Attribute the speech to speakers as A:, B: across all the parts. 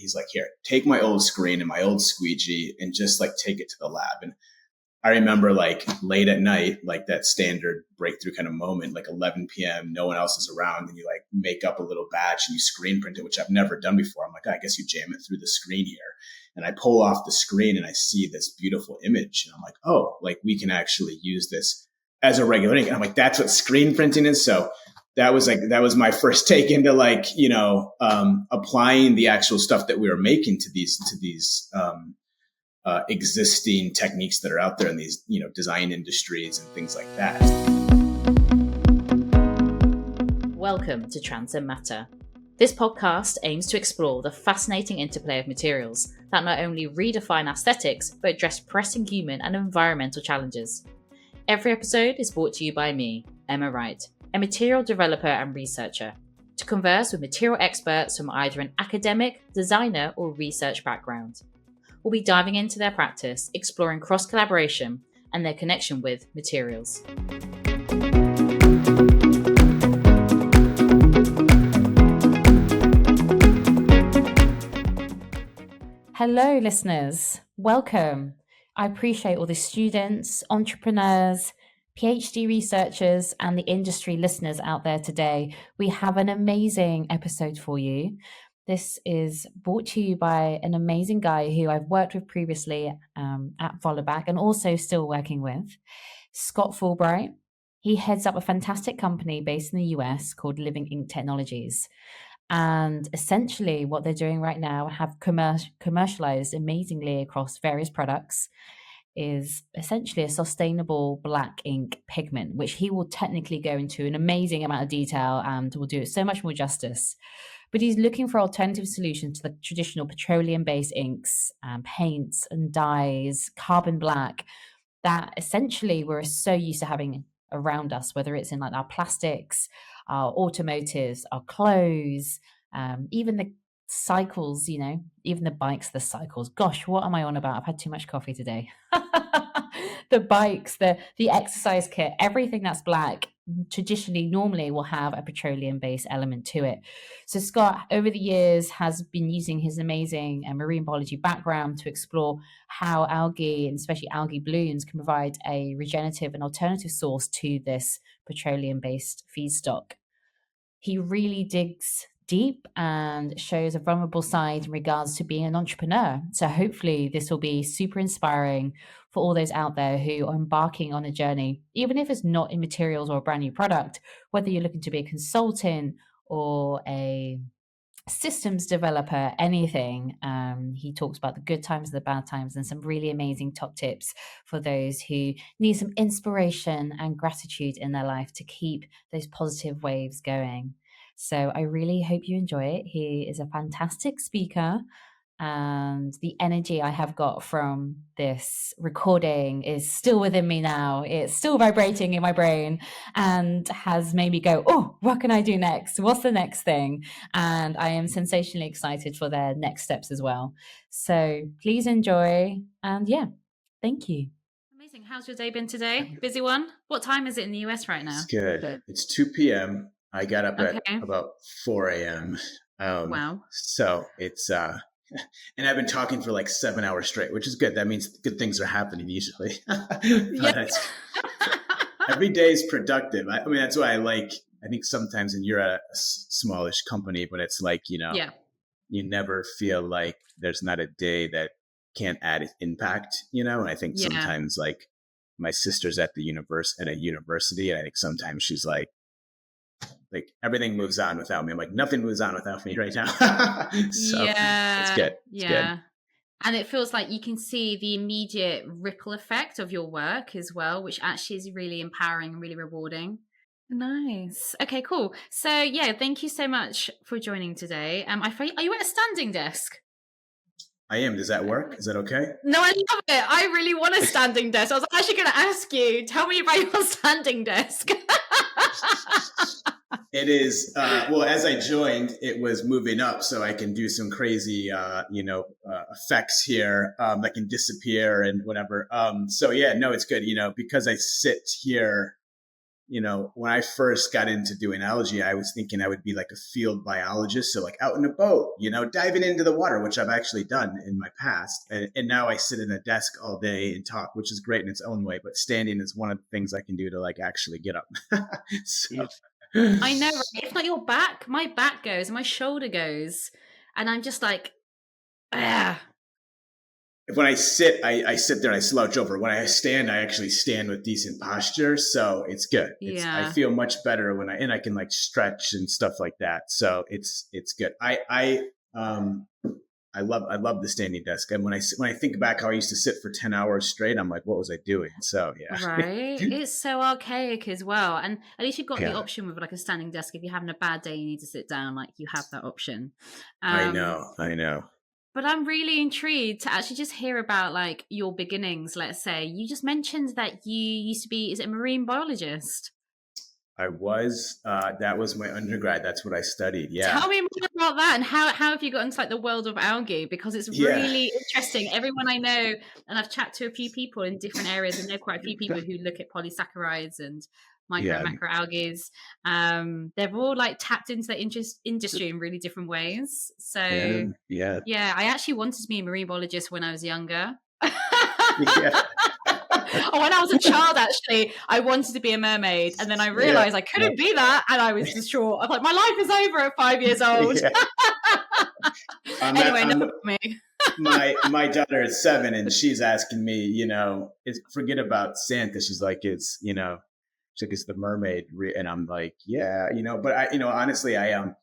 A: he's like, here, take my old screen and my old squeegee and just like take it to the lab. And I remember like late at night, like that standard breakthrough kind of moment, like 11 p.m., no one else is around, and you like make up a little batch and you screen print it, which I've never done before. I'm like, I guess you jam it through the screen here. And I pull off the screen and I see this beautiful image. And I'm like, oh, like we can actually use this as a regular ink. And I'm like, that's what screen printing is. So that was my first take into like, applying the actual stuff that we were making to these existing techniques that are out there in these, design industries and things like that.
B: Welcome to Transcend Matter. This podcast aims to explore the fascinating interplay of materials that not only redefine aesthetics, but address pressing human and environmental challenges. Every episode is brought to you by me, Emma Wright, a material developer and researcher, to converse with material experts from either an academic, designer, or research background. We'll be diving into their practice, exploring cross-collaboration and their connection with materials. Hello, listeners. Welcome. I appreciate all the students, entrepreneurs, PhD researchers, and the industry listeners out there today. We have an amazing episode for you. This is brought to you by an amazing guy who I've worked with previously at Volleyback and also still working with, Scott Fulbright. He heads up a fantastic company based in the US called Living Ink Technologies. And essentially what they're doing right now, have commercialized amazingly across various products, is essentially a sustainable black ink pigment, which he will technically go into an amazing amount of detail and will do it so much more justice. But he's looking for alternative solutions to the traditional petroleum-based inks, paints and dyes, carbon black, that essentially we're so used to having around us, whether it's in like our plastics, our automotives, our clothes, even the cycles, even the bikes, the cycles. Gosh, what am I on about? I've had too much coffee today. The bikes, the exercise kit, everything that's black traditionally normally will have a petroleum-based element to it. So Scott, over the years, has been using his amazing marine biology background to explore how algae, and especially algae blooms, can provide a regenerative and alternative source to this petroleum-based feedstock. He really digs deep and shows a vulnerable side in regards to being an entrepreneur. So hopefully this will be super inspiring for all those out there who are embarking on a journey, even if it's not in materials or a brand new product, whether you're looking to be a consultant or a systems developer, anything. He talks about the good times and the bad times and some really amazing top tips for those who need some inspiration and gratitude in their life to keep those positive waves going. So I really hope you enjoy it. He is a fantastic speaker, and the energy I have got from this recording is still within me now. It's still vibrating in my brain and has made me go, oh, what can I do next? What's the next thing? And I am sensationally excited for their next steps as well. So please enjoy. And yeah, thank you. Amazing. How's your day been today? Busy one? What time is it in the US right now?
A: It's good. It's 2 p.m. I got up at about 4 a.m.
B: Wow.
A: So it's, and I've been talking for like 7 hours straight, which is good. That means good things are happening usually. Every day is productive. I mean, that's why I think sometimes when you're at a smallish company, but it's like, you never feel like there's not a day that can't add impact, and I think sometimes like my sister's at a university, and I think sometimes she's like everything moves on without me. I'm like, nothing moves on without me right now. So it's good. It's good.
B: And it feels like you can see the immediate ripple effect of your work as well, which actually is really empowering and really rewarding. Nice. Okay, cool. So thank you so much for joining today. Are you at a standing desk?
A: I am. Does that work? Is that okay?
B: No, I love it. I really want a standing desk. I was actually going to ask you, tell me about your standing desk.
A: It is, as I joined, it was moving up so I can do some crazy, effects here that can disappear and whatever. It's good, because I sit here when I first got into doing algae, I was thinking I would be like a field biologist. So like out in a boat, diving into the water, which I've actually done in my past. And now I sit in a desk all day and talk, which is great in its own way. But standing is one of the things I can do to like actually get up. So.
B: I know, right? If not your back, my back goes and my shoulder goes. And I'm just like, ah.
A: When I sit, I sit there and I slouch over. When I stand, I actually stand with decent posture. So it's good. I feel much better and I can like stretch and stuff like that. So it's good. I love the standing desk. And when I think back how I used to sit for 10 hours straight, I'm like, what was I doing? So yeah.
B: Right. It's so archaic as well. And at least you've got the option with like a standing desk. If you're having a bad day, you need to sit down, like you have that option.
A: I know.
B: But I'm really intrigued to actually just hear about like your beginnings. Let's say you just mentioned that you used to be, is it a marine biologist?
A: I was. That was my undergrad. That's what I studied. Yeah.
B: Tell me more about that and how have you got into like the world of algae? Because it's really interesting. Everyone I know, and I've chatted to a few people in different areas, and know quite a few people who look at polysaccharides and micro and macro algae. They're all like tapped into the industry in really different ways. So yeah, I actually wanted to be a marine biologist when I was younger. When I was a child, actually, I wanted to be a mermaid, and then I realized I couldn't be that, and I was distraught. I was like, my life is over at 5 years old. Anyway, enough of me.
A: my daughter is 7, and she's asking me, forget about Santa. She's like, it's the mermaid, and I'm like, but I, honestly, I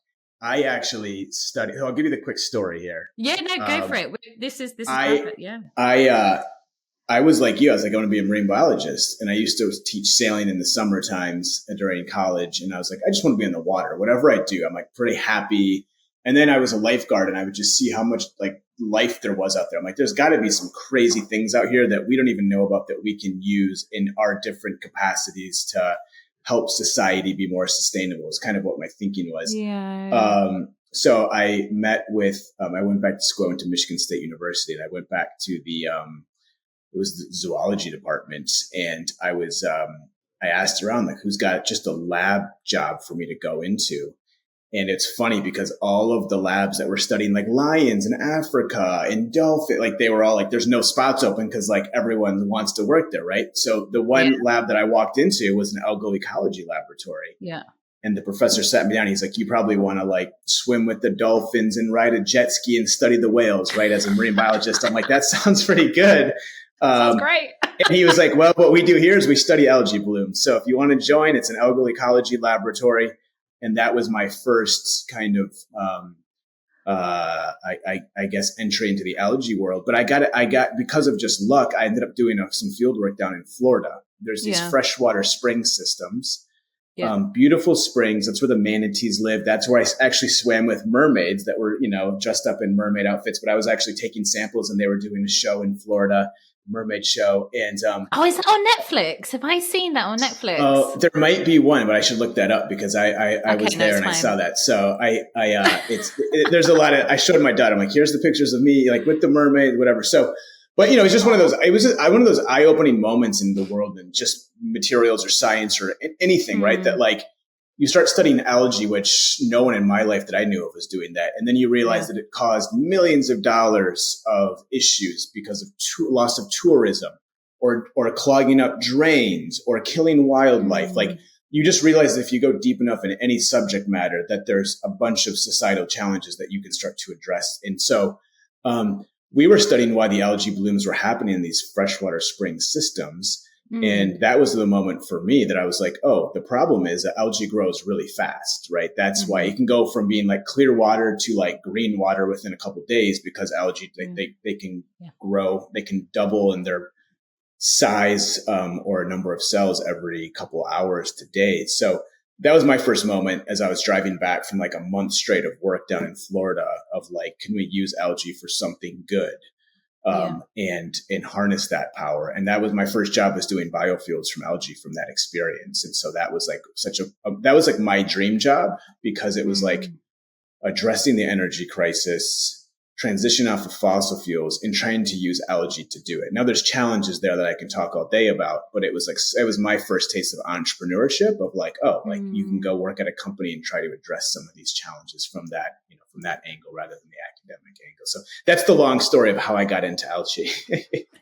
A: actually studied. So I'll give you the quick story here.
B: Yeah, no, go for it. This is perfect. Yeah.
A: I was like you. I was like, I want to be a marine biologist. And I used to teach sailing in the summer times during college. And I was like, I just want to be in the water. Whatever I do, I'm like pretty happy. And then I was a lifeguard, and I would just see how much like life there was out there. I'm like, there's got to be some crazy things out here that we don't even know about that we can use in our different capacities to help society be more sustainable. Is kind of what my thinking was.
B: Yeah.
A: So I met with, I went back to school. I went to Michigan State University, and I went back to it was the zoology department. And I asked around, like, who's got just a lab job for me to go into? And it's funny because all of the labs that were studying like lions in Africa and dolphin, like they were all like, there's no spots open because like everyone wants to work there, right? So the one lab that I walked into was an algal ecology laboratory.
B: Yeah.
A: And the professor sat me down. He's like, you probably want to like swim with the dolphins and ride a jet ski and study the whales, right? As a marine biologist. I'm like, that sounds pretty good.
B: Sounds great.
A: And he was like, well, what we do here is we study algae blooms. So if you want to join, it's an algal ecology laboratory. And that was my first kind of, I guess, entry into the algae world. But I got because of just luck, I ended up doing some field work down in Florida. There's these freshwater spring systems, beautiful springs. That's where the manatees live. That's where I actually swam with mermaids that were, dressed up in mermaid outfits. But I was actually taking samples, and they were doing a show in Florida. Mermaid show. And is that
B: on Netflix? Have I seen that on Netflix?
A: Oh, there might be one, but I should look that up because I was there and I saw that. So there's a lot of, I showed my daughter, I'm like, here's the pictures of me like with the mermaid, whatever. So, but it's just one of those, it was just one of those eye-opening moments in the world and just materials or science or anything, right? That like you start studying algae, which no one in my life that I knew of was doing that. And then you realize that it caused millions of dollars of issues because of loss of tourism or clogging up drains or killing wildlife. Like you just realize that if you go deep enough in any subject matter, that there's a bunch of societal challenges that you can start to address. And so we were studying why the algae blooms were happening in these freshwater spring systems. And that was the moment for me that I was like, oh, the problem is that algae grows really fast, right? That's why it can go from being like clear water to like green water within a couple of days because algae, they can grow, they can double in their size or number of cells every couple hours to days. So that was my first moment as I was driving back from like a month straight of work down in Florida of like, can we use algae for something good? And harness that power. And that was my first job, was doing biofuels from algae from that experience. And so that was like that was like my dream job because it was like addressing the energy crisis, transition off of fossil fuels and trying to use algae to do it. Now there's challenges there that I can talk all day about, but it was my first taste of entrepreneurship of like, oh, like you can go work at a company and try to address some of these challenges from that, from that angle rather than the academic angle. So that's the long story of how I got into algae.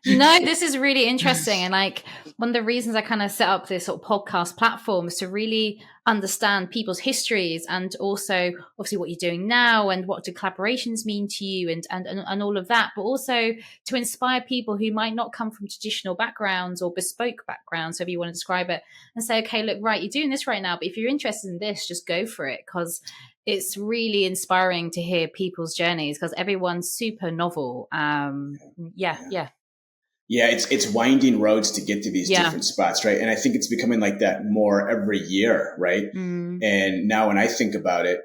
B: No, this is really interesting. And like one of the reasons I kind of set up this sort of podcast platform is to really understand people's histories and also obviously what you're doing now and what do collaborations mean to you and all of that, but also to inspire people who might not come from traditional backgrounds or bespoke backgrounds, so if you want to describe it, and say, okay, look, right, you're doing this right now, but if you're interested in this, just go for it, because it's really inspiring to hear people's journeys because everyone's super novel.
A: Yeah, it's winding roads to get to these different spots, right? And I think it's becoming like that more every year, right? And now when I think about it,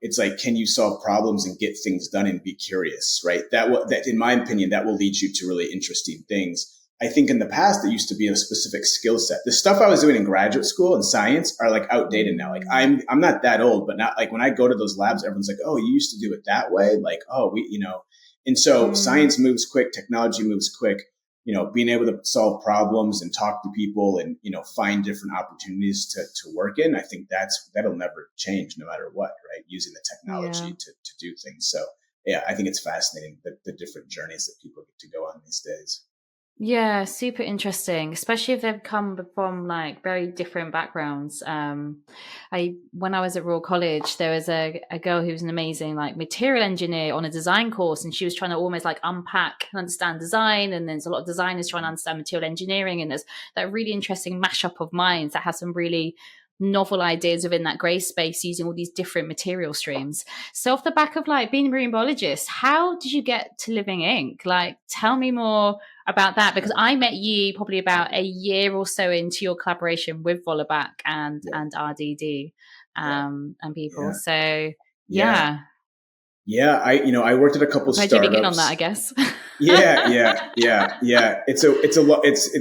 A: it's like, can you solve problems and get things done and be curious, right? That in my opinion, that will lead you to really interesting things. I think in the past, there used to be a specific skill set. The stuff I was doing in graduate school and science are like outdated now. Like I'm not that old, but not like when I go to those labs, everyone's like, oh, you used to do it that way. Like, oh, and so science moves quick, technology moves quick, being able to solve problems and talk to people and, find different opportunities to work in. I think that'll never change no matter what, right? Using the technology to do things. So yeah, I think it's fascinating the different journeys that people get to go on these days.
B: Yeah, super interesting, especially if they've come from like very different backgrounds. When I was at Royal College, there was a girl who was an amazing like material engineer on a design course, and she was trying to almost like unpack and understand design. And there's a lot of designers trying to understand material engineering, and there's that really interesting mashup of minds that has some really novel ideas within that grey space using all these different material streams. So off the back of like being a marine biologist, how did you get to Living Ink? Like, tell me more about that, because I met you probably about a year or so into your collaboration with Volleybach and RDD and people. So
A: Yeah, I worked at a couple
B: where'd
A: startups.
B: you begin on that, I guess?
A: Yeah. It's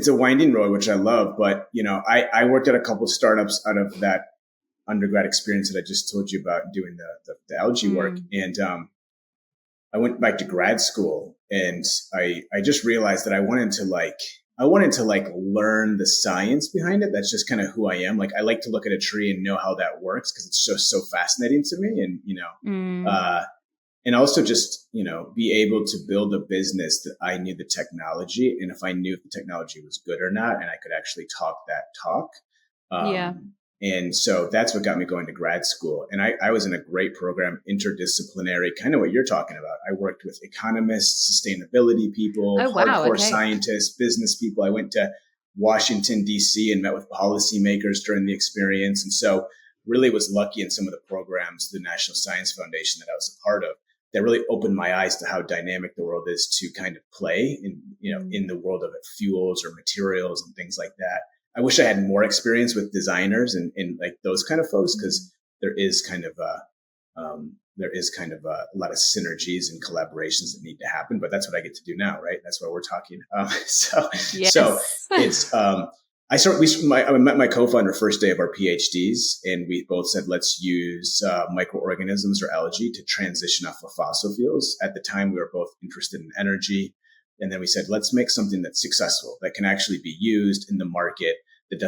A: a winding road, which I love. But I worked at a couple startups out of that undergrad experience that I just told you about doing the algae work, and I went back to grad school, and I just realized that I wanted to learn the science behind it. That's just kind of who I am. Like I like to look at a tree and know how that works because it's just so fascinating to me, and and also just, be able to build a business that I knew the technology. And if I knew if the technology was good or not, and I could actually talk that talk. And so that's what got me going to grad school. And I was in a great program, interdisciplinary, kind of what you're talking about. I worked with economists, sustainability people, hardcore scientists, business people. I went to Washington, D.C. and met with policymakers during the experience. And so really was lucky in some of the programs, the National Science Foundation that I was a part of, that really opened my eyes to how dynamic the world is to kind of play in the world of fuels or materials and things like that. I wish I had more experience with designers and like those kind of folks, because there is kind of a lot of synergies and collaborations that need to happen. But that's what I get to do now, right? That's why we're talking. So it's I met my co-founder first day of our PhDs, and we both said, let's use microorganisms or algae to transition off of fossil fuels. At the time, we were both interested in energy. And then we said, let's make something that's successful, that can actually be used in the market, that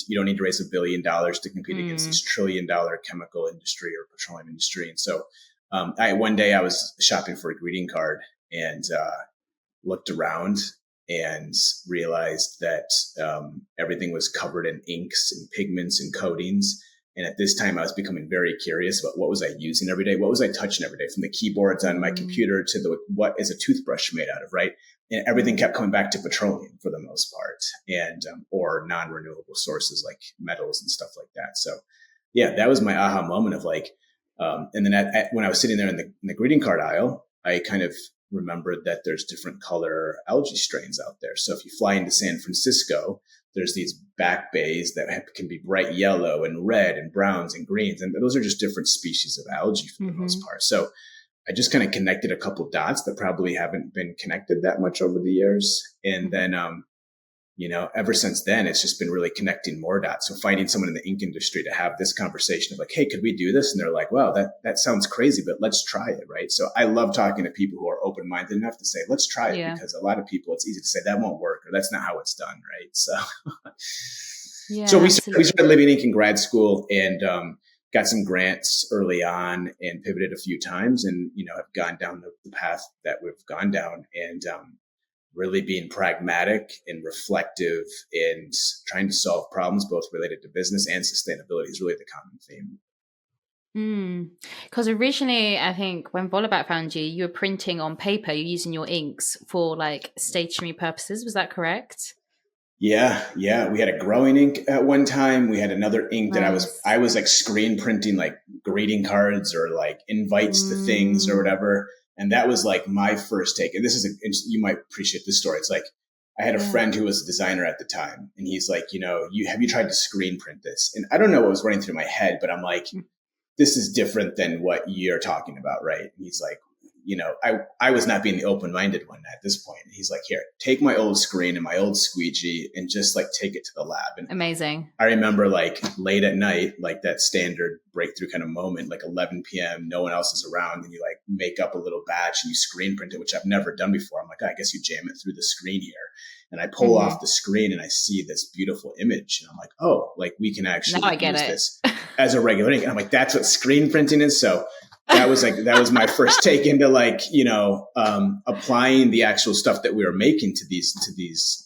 A: you don't need to raise $1 billion to compete against this $1 trillion chemical industry or petroleum industry. And so one day I was shopping for a greeting card and looked around and realized that everything was covered in inks and pigments and coatings. And at this time, I was becoming very curious about what was I using every day? What was I touching every day, from the keyboards on my computer to what is a toothbrush made out of, right? And everything kept coming back to petroleum for the most part, and or non-renewable sources like metals and stuff like that. So yeah, that was my aha moment of like, and then when I was sitting there in the greeting card aisle, I kind of remembered that there's different color algae strains out there. So if you fly into San Francisco, there's these back bays that can be bright yellow and red and browns and greens. And those are just different species of algae for the most part. So I just kind of connected a couple dots that probably haven't been connected that much over the years. And then ever since then, it's just been really connecting more dots. So finding someone in the ink industry to have this conversation of like, hey, could we do this? And they're like, wow, that sounds crazy, but let's try it. Right. So I love talking to people who are open-minded enough to say, let's try it, because a lot of people, it's easy to say that won't work or that's not how it's done. Right. So, so we started Living Ink in grad school and, got some grants early on and pivoted a few times and, have gone down the path that we've gone down and, really being pragmatic and reflective and trying to solve problems both related to business and sustainability is really the common theme.
B: Because originally, I think when Volabat found you, you were printing on paper, you're using your inks for like stationary purposes. Was that correct?
A: Yeah. We had a growing ink at one time. We had another ink that I was like screen printing like greeting cards or like invites to things or whatever. And that was like my first take. And this is you might appreciate this story. It's like, I had a friend who was a designer at the time and he's like, have you tried to screen print this? And I don't know what was running through my head, but I'm like, this is different than what you're talking about. Right. And he's like, I was not being the open-minded one at this point. He's like, here, take my old screen and my old squeegee and just like take it to the lab. And
B: amazing.
A: I remember like late at night, like that standard breakthrough kind of moment, like 11 p.m., no one else is around and you like make up a little batch and you screen print it, which I've never done before. I'm like, I guess you jam it through the screen here. And I pull off the screen and I see this beautiful image. And I'm like, oh, like we can actually use this as a regular ink. And I'm like, that's what screen printing is. So that was my first take into like, applying the actual stuff that we were making to these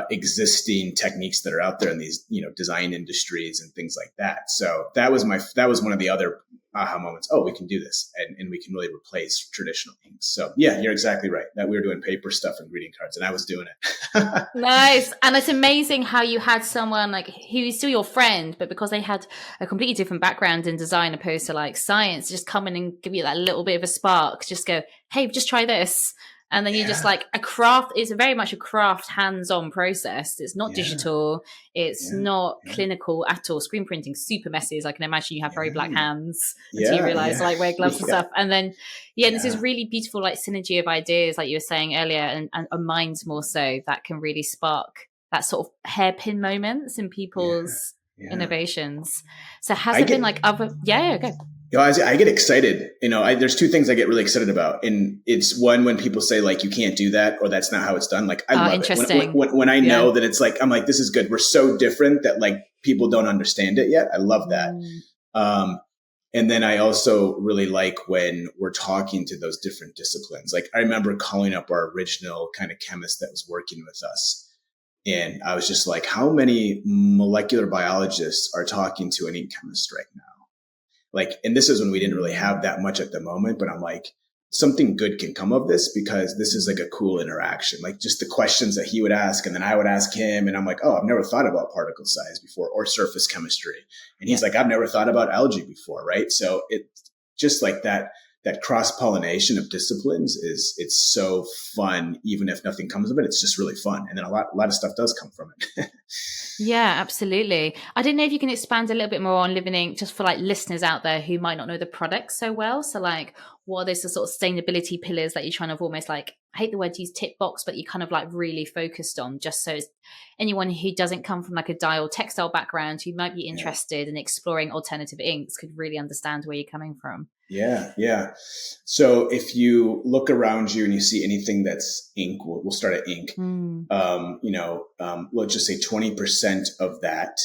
A: existing techniques that are out there in these, design industries and things like that. So that was one of the other aha moments. Oh, we can do this and we can really replace traditional inks. So yeah, you're exactly right that we were doing paper stuff and greeting cards and I was doing it.
B: Nice. And it's amazing how you had someone like who's still your friend, but because they had a completely different background in design opposed to like science, just come in and give you that little bit of a spark, just go, hey, just try this. And then you just like it's very much a craft hands-on process. It's not digital. It's not clinical at all. Screen printing, super messy, as I can imagine. You have very black hands until you realize to like wear gloves and stuff. And then, this is really beautiful, like synergy of ideas, like you were saying earlier, and minds more so that can really spark that sort of hairpin moments in people's innovations. So has it been like other, go.
A: I get excited. There's two things I get really excited about. And it's one, when people say like, you can't do that, or that's not how it's done. Like, I love it. When I know that it's like, I'm like, this is good. We're so different that like people don't understand it yet. I love that. And then I also really like when we're talking to those different disciplines. Like I remember calling up our original kind of chemist that was working with us. And I was just like, how many molecular biologists are talking to an ink chemist right now? Like, and this is when we didn't really have that much at the moment, but I'm like, something good can come of this because this is like a cool interaction. Like just the questions that he would ask and then I would ask him. And I'm like, oh, I've never thought about particle size before or surface chemistry. And he's like, I've never thought about algae before. Right. So it just like that cross-pollination of disciplines it's so fun. Even if nothing comes of it, it's just really fun. And then a lot of stuff does come from it.
B: Yeah, absolutely. I didn't know if you can expand a little bit more on Living Ink, just for like listeners out there who might not know the product so well. So like, what are those sort of sustainability pillars that you're trying to almost like, I hate the word to use tick box, but you kind of like really focused on, just so anyone who doesn't come from like a dye or textile background who might be interested in exploring alternative inks could really understand where you're coming from.
A: Yeah. So if you look around you and you see anything that's ink, we'll start at ink. Let's just say 20% of that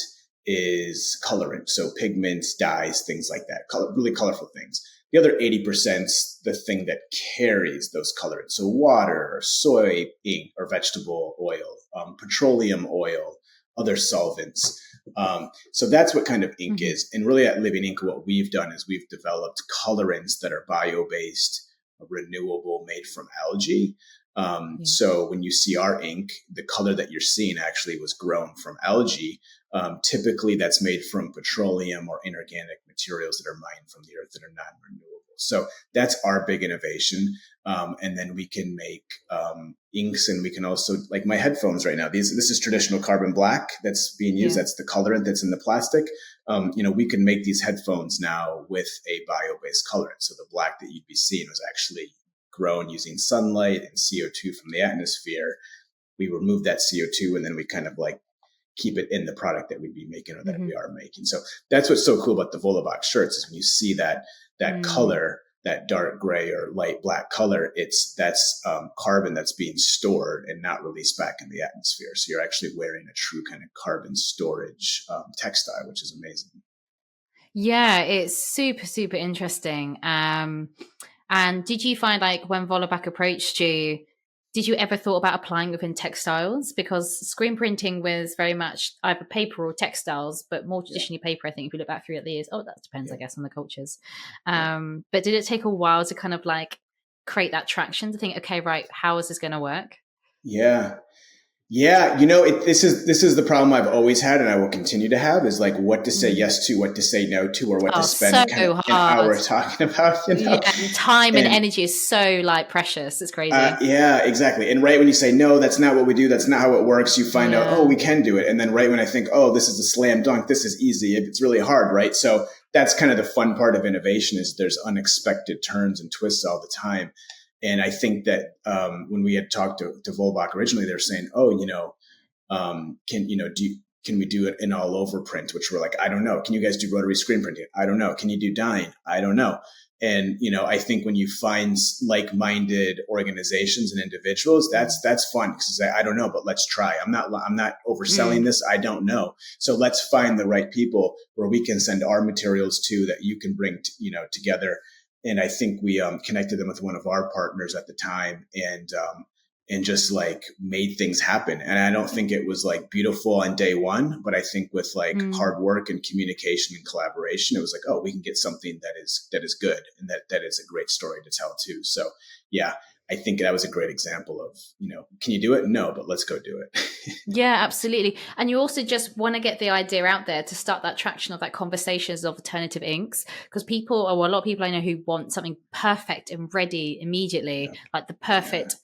A: is colorant. So pigments, dyes, things like that, really colorful things. The other 80%'s the thing that carries those colorants. So water or soy ink or vegetable oil, petroleum oil, other solvents. So that's what kind of ink is. And really at Living Ink, what we've done is we've developed colorants that are bio-based, renewable, made from algae. So when you see our ink, the color that you're seeing actually was grown from algae. Typically that's made from petroleum or inorganic materials that are mined from the earth that are non-renewable. So that's our big innovation. And then we can make inks, and we can also, like my headphones right now, this is traditional carbon black that's being used. That's the colorant that's in the plastic. We can make these headphones now with a bio-based colorant. So the black that you'd be seeing was actually grown using sunlight and CO2 from the atmosphere. we remove that CO2 and then we kind of like keep it in the product that we'd be making or that we are making. So that's what's so cool about the Volleybach shirts is when you see that color, that dark gray or light black color, that's carbon that's being stored and not released back in the atmosphere. So you're actually wearing a true kind of carbon storage textile, which is amazing.
B: Yeah, it's super, super interesting. And did you find like when Volleybach approached you, did you ever thought about applying within textiles? Because screen printing was very much either paper or textiles, but more traditionally paper, I think, if you look back through the years. Oh, that depends, I guess, on the cultures. But did it take a while to kind of like create that traction to think, okay, right, how is this going to work?
A: Yeah, this is the problem I've always had, and I will continue to have, is like what to say yes to, what to say no to, or what to spend kind of an hour talking about.
B: Yeah, and time and energy is so like precious. It's crazy.
A: Yeah, exactly. And right when you say no, that's not what we do, that's not how it works, you find out, oh, we can do it. And then right when I think, oh, this is a slam dunk, this is easy, it's really hard, right? So that's kind of the fun part of innovation, is there's unexpected turns and twists all the time. And I think that when we had talked to Volleybach originally, they were saying, "Oh, can we do it in all over print?" Which we're like, "I don't know." "Can you guys do rotary screen printing?" "I don't know." "Can you do dyeing?" "I don't know." And I think when you find like-minded organizations and individuals, that's fun, because I don't know, but let's try. I'm not overselling this. I don't know. So let's find the right people where we can send our materials to, that you can bring together. And I think we connected them with one of our partners at the time, and just like made things happen. And I don't think it was like beautiful on day one, but I think with like hard work and communication and collaboration, it was like, oh, we can get something that is good, and that is a great story to tell too. So yeah, I think that was a great example of, can you do it? No, but let's go do it.
B: Yeah, absolutely. And you also just want to get the idea out there to start that traction of that conversations of alternative inks, because a lot of people I know who want something perfect and ready immediately, like the perfect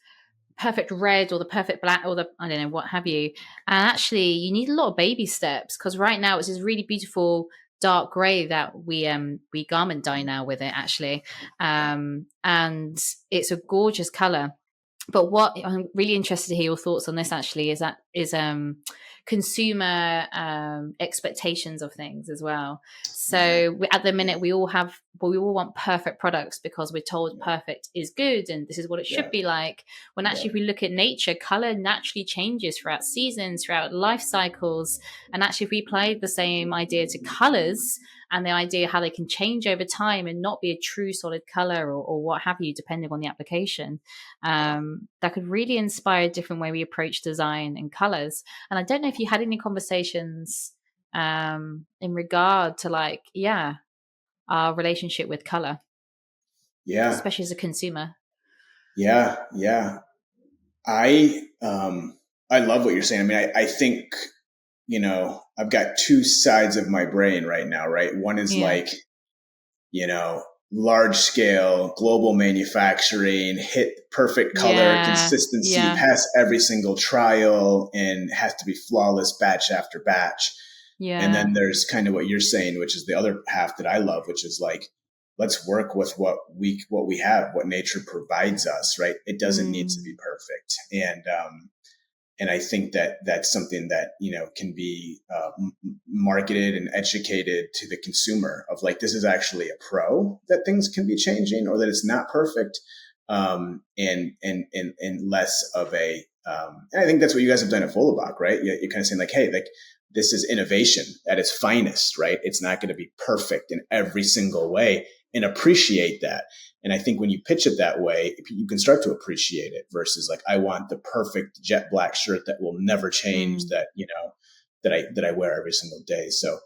B: red or the perfect black or the, I don't know, what have you. And actually you need a lot of baby steps, because right now it's this really beautiful dark gray that we garment dye now with it actually. And it's a gorgeous color. But what I'm really interested to hear your thoughts on this actually is consumer expectations of things as well. So at the minute we all want perfect products, because we're told perfect is good and this is what it should be like. When actually if we look at nature, color naturally changes throughout seasons, throughout life cycles. And actually if we apply the same idea to colors, and the idea how they can change over time and not be a true solid color or what have you, depending on the application, that could really inspire a different way we approach design and colors. And I don't know if you had any conversations in regard to our relationship with color.
A: Yeah.
B: Especially as a consumer.
A: Yeah. I love what you're saying. I mean, I think, I've got two sides of my brain right now, right? One is like, large scale global manufacturing, hit perfect color, consistency, pass every single trial, and has to be flawless batch after batch. And then there's kind of what you're saying, which is the other half that I love, which is like, let's work with what we have, what nature provides us, right? It doesn't need to be perfect. And I think that that's something that, can be marketed and educated to the consumer of like, this is actually a pro that things can be changing, or that it's not perfect. And less of a, and I think that's what you guys have done at Volleybach, right? You're kind of saying like, hey, like this is innovation at its finest, right? It's not going to be perfect in every single way, and appreciate that. And I think when you pitch it that way, you can start to appreciate it versus like, I want the perfect jet black shirt that will never change, that, that I wear every single day. So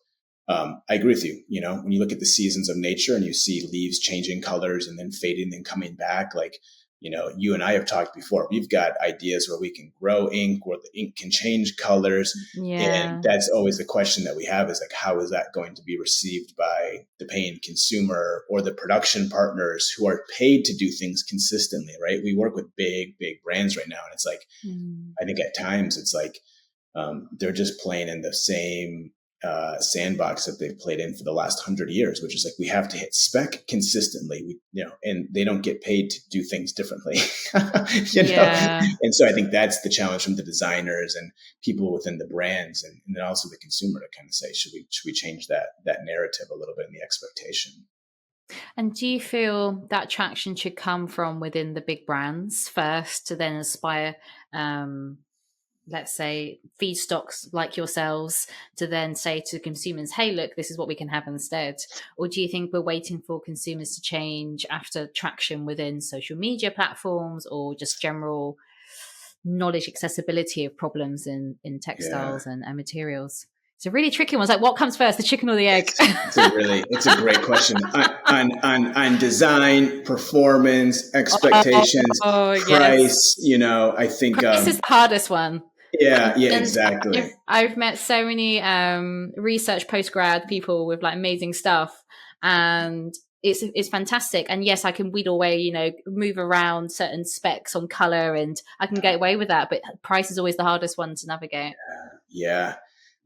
A: I agree with you. When you look at the seasons of nature and you see leaves changing colors and then fading, then coming back, like, you and I have talked before, we've got ideas where we can grow ink, where the ink can change colors. And that's always the question that we have, is like, how is that going to be received by the paying consumer or the production partners who are paid to do things consistently, right? We work with big brands right now. And it's like, I think at times it's like, they're just playing in the same sandbox that they've played in for the last 100 years, which is like, we have to hit spec consistently, and they don't get paid to do things differently,
B: Yeah.
A: And so I think that's the challenge from the designers and people within the brands, and then also the consumer, to kind of say, should we change that narrative a little bit in the expectation?
B: And do you feel that traction should come from within the big brands first to then inspire, let's say, feedstocks like yourselves to then say to consumers, hey, look, this is what we can have instead? Or do you think we're waiting for consumers to change after traction within social media platforms or just general knowledge accessibility of problems in
A: Yeah.
B: textiles and materials? It's a really tricky one. It's like, what comes first, the chicken or the egg?
A: It's a great question on design, performance, expectations,
B: Oh, yes.
A: price. I think,
B: This is the hardest one.
A: yeah,
B: And
A: exactly.
B: I've met so many research postgrad people with like amazing stuff, and it's fantastic. And yes, I can wheedle away, move around certain specs on color, and I can get away with that. But price is always the hardest one to navigate.
A: Yeah.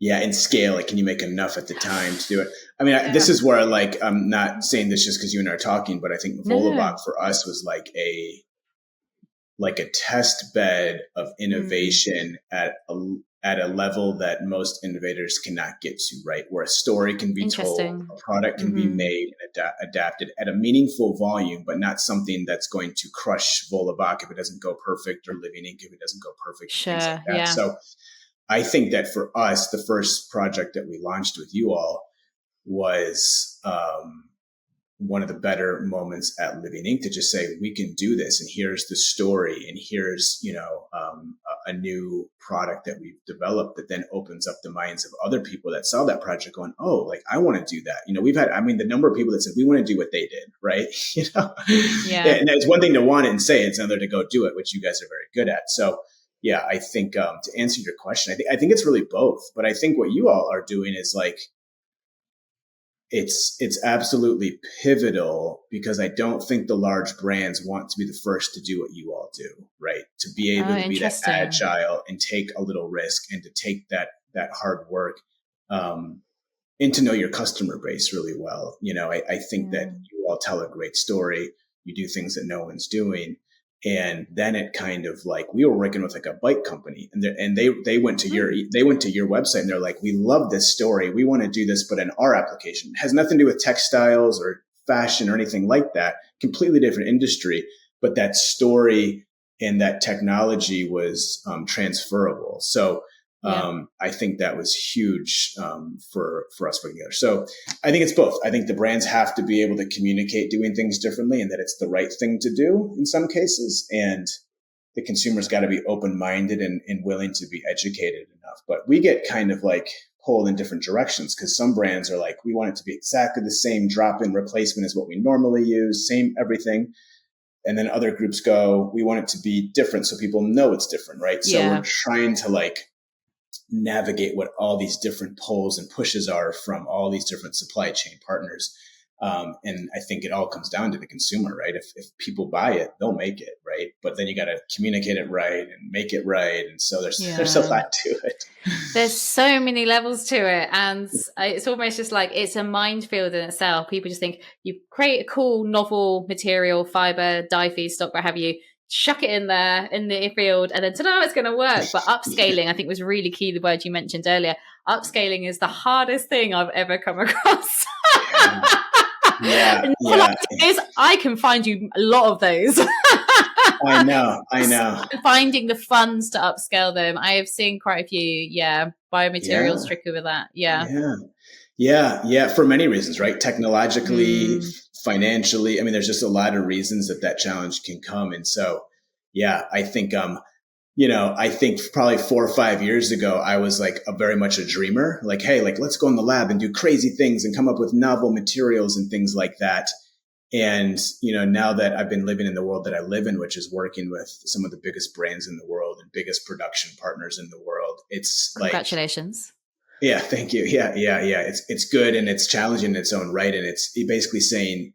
A: Yeah. And scale it. Can you make enough at the time to do it? I mean, this
B: Yeah.
A: is where, like, I'm not saying this just because you and I are talking, but I think Volleybach
B: No.
A: for us was like a test bed of innovation at a level that most innovators cannot get to, right? Where a story can be told,
B: Interesting.
A: a product can be made and adapted at a meaningful volume, but not something that's going to crush Volleybach if it doesn't go perfect, or Living Ink if it doesn't go perfect, and things like
B: Sure.
A: that.
B: Yeah.
A: So I think that for us, the first project that we launched with you all was one of the better moments at Living Ink, to just say, we can do this, and here's the story, and here's a new product that we've developed that then opens up the minds of other people that saw that project, going, oh, like, I want to do that. We've had, the number of people that said, we want to do what they did, right?
B: Yeah.
A: And it's one thing to want it and say it, it's another to go do it, which you guys are very good at. So yeah, I think, to answer your question, I think it's really both. But I think what you all are doing is like, it's absolutely pivotal, because I don't think the large brands want to be the first to do what you all do, right? To be able
B: Oh,
A: to be that
B: interesting.
A: agile and take a little risk, and to take that hard work, and to know your customer base really well. I think that
B: Yeah.
A: you all tell a great story. You do things that no one's doing. And then it kind of, like, we were working with like a bike company, and they went to your website, and they're like, we love this story. We want to do this, but in our application. It has nothing to do with textiles or fashion or anything like that. Completely different industry, but that story and that technology was transferable. So
B: Yeah.
A: I think that was huge for us putting together. So I think it's both. I think the brands have to be able to communicate doing things differently, and that it's the right thing to do in some cases. And the consumer's got to be open-minded and willing to be educated enough. But we get kind of like pulled in different directions, because some brands are like, we want it to be exactly the same drop-in replacement as what we normally use, same everything. And then other groups go, we want it to be different so people know it's different, right? So we're
B: Yeah.
A: trying to like navigate what all these different pulls and pushes are from all these different supply chain partners. And I think it all comes down to the consumer, right? If people buy it, they'll make it, right? But then you got to communicate it right and make it right. And so there's a
B: Yeah.
A: lot to it.
B: There's so many levels to it, and it's almost just like it's a minefield in itself. People just think you create a cool novel material, fiber, dye feedstock, what have you, chuck it in there in the field, and then ta-da, it's going to work. But upscaling, I think, was really key. The word you mentioned earlier, upscaling is the hardest thing I've ever come across.
A: Yeah.
B: And
A: Yeah.
B: I can find you a lot of those.
A: I know.
B: Finding the funds to upscale them. I have seen quite a few, biomaterials
A: Yeah.
B: tricky with that. Yeah.
A: Yeah. For many reasons, right? Technologically,
B: Mm.
A: financially. There's just a lot of reasons that challenge can come. And so, yeah, I think, I think probably 4 or 5 years ago, I was like very much a dreamer. Like, hey, like, let's go in the lab and do crazy things and come up with novel materials and things like that. And, now that I've been living in the world that I live in, which is working with some of the biggest brands in the world and biggest production partners in the world, it's like,
B: Congratulations.
A: yeah, thank you. Yeah. It's good, and it's challenging in its own right. And it's basically saying,